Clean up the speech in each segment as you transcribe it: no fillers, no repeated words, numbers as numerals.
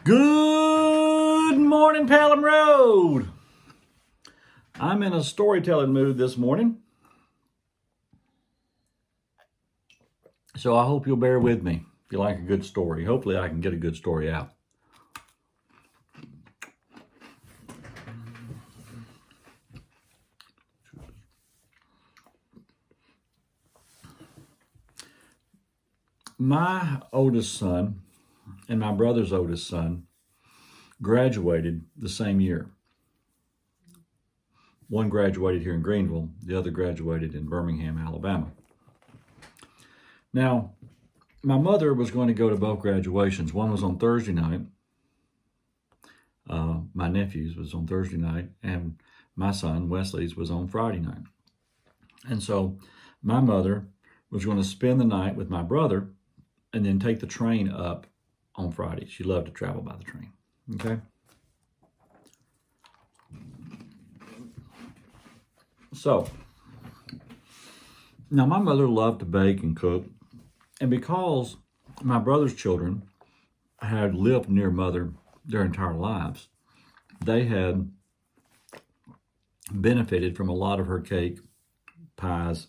Good morning, Pelham Road. I'm in a storytelling mood this morning, so I hope you'll bear with me if you like a good story. Hopefully, I can get a good story out. My oldest son and my brother's oldest son graduated the same year. One graduated here in Greenville, the other graduated in Birmingham, Alabama. Now, my mother was going to go to both graduations. One was on Thursday night. My nephew's was on Thursday night, and my son, Wesley's, was on Friday night. And so my mother was going to spend the night with my brother and then take the train up on Friday. She loved to travel by the train. Okay? So, now my mother loved to bake and cook, and because my brother's children had lived near mother their entire lives, they had benefited from a lot of her cake, pies,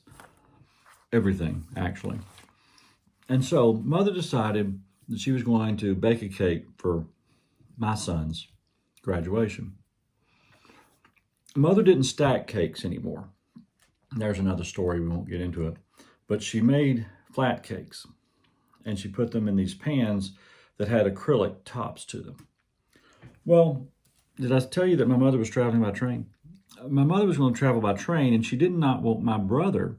everything, actually. And so mother decided that she was going to bake a cake for my son's graduation. Mother didn't stack cakes anymore. There's another story, we won't get into it. But she made flat cakes, and she put them in these pans that had acrylic tops to them. Well, did I tell you that my mother was traveling by train? My mother was going to travel by train, and she did not want my brother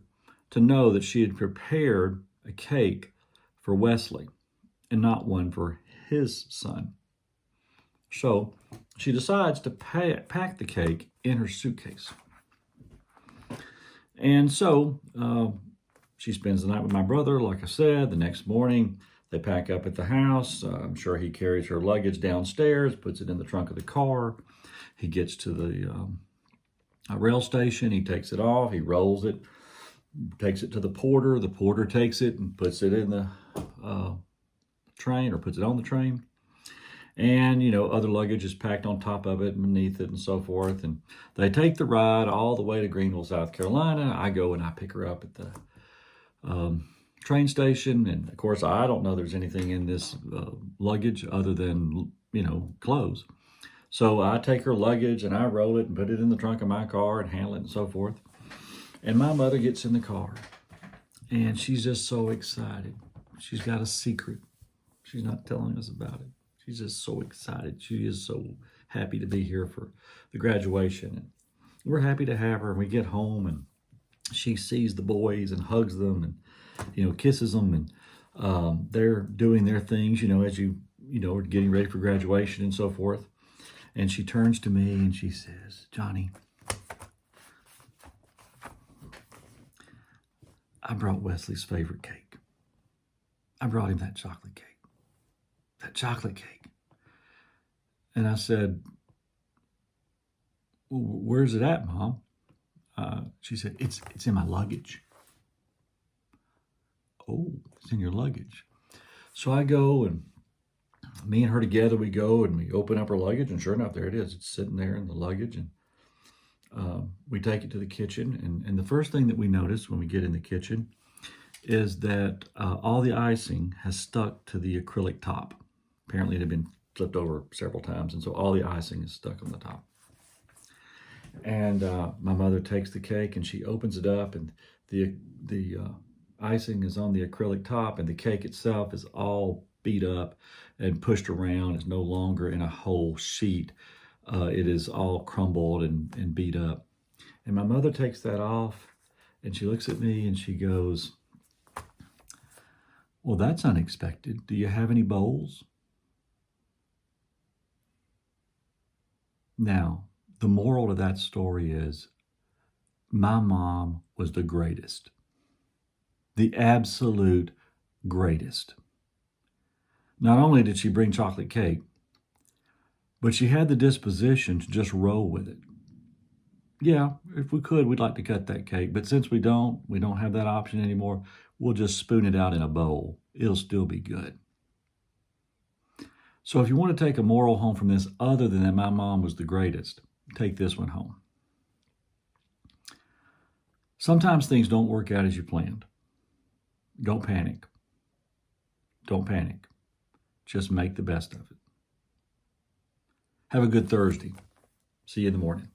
to know that she had prepared a cake for Wesley and not one for his son. So she decides to pack the cake in her suitcase. And so she spends the night with my brother, like I said. The next morning, they pack up at the house. I'm sure he carries her luggage downstairs, puts it in the trunk of the car. He gets to the rail station. He takes it off. He rolls it, takes it to the porter. The porter takes it and puts it in the train, or puts it on the train. And, other luggage is packed on top of it and beneath it and so forth. And they take the ride all the way to Greenville, South Carolina. I go and I pick her up at the train station. And, of course, I don't know there's anything in this luggage other than, clothes. So I take her luggage and I roll it and put it in the trunk of my car and handle it and so forth. And my mother gets in the car, and she's just so excited. She's got a secret. She's not telling us about it. She's just so excited. She is so happy to be here for the graduation. And we're happy to have her. And we get home, and she sees the boys and hugs them and, kisses them. And they're doing their things, as are getting ready for graduation and so forth. And she turns to me and she says, "Johnny, I brought Wesley's favorite cake. I brought him that chocolate cake. That chocolate cake." And I said, "Well, where's it at, Mom?" She said, it's in my luggage." "Oh, it's in your luggage." So I go, and me and her together, we go and we open up her luggage, and sure enough, there it is. It's sitting there in the luggage, and we take it to the kitchen. And the first thing that we notice when we get in the kitchen is that all the icing has stuck to the acrylic top. Apparently it had been flipped over several times, and so all the icing is stuck on the top. And my mother takes the cake and she opens it up, and the icing is on the acrylic top, and the cake itself is all beat up and pushed around. It's no longer in a whole sheet. It is all crumbled and beat up. And my mother takes that off, and she looks at me and she goes, "Well, that's unexpected. Do you have any bowls?" Now, the moral of that story is my mom was the greatest, the absolute greatest. Not only did she bring chocolate cake, but she had the disposition to just roll with it. Yeah, if we could, we'd like to cut that cake, but since we don't have that option anymore, we'll just spoon it out in a bowl. It'll still be good. So if you want to take a moral home from this other than that my mom was the greatest, take this one home. Sometimes things don't work out as you planned. Don't panic. Don't panic. Just make the best of it. Have a good Thursday. See you in the morning.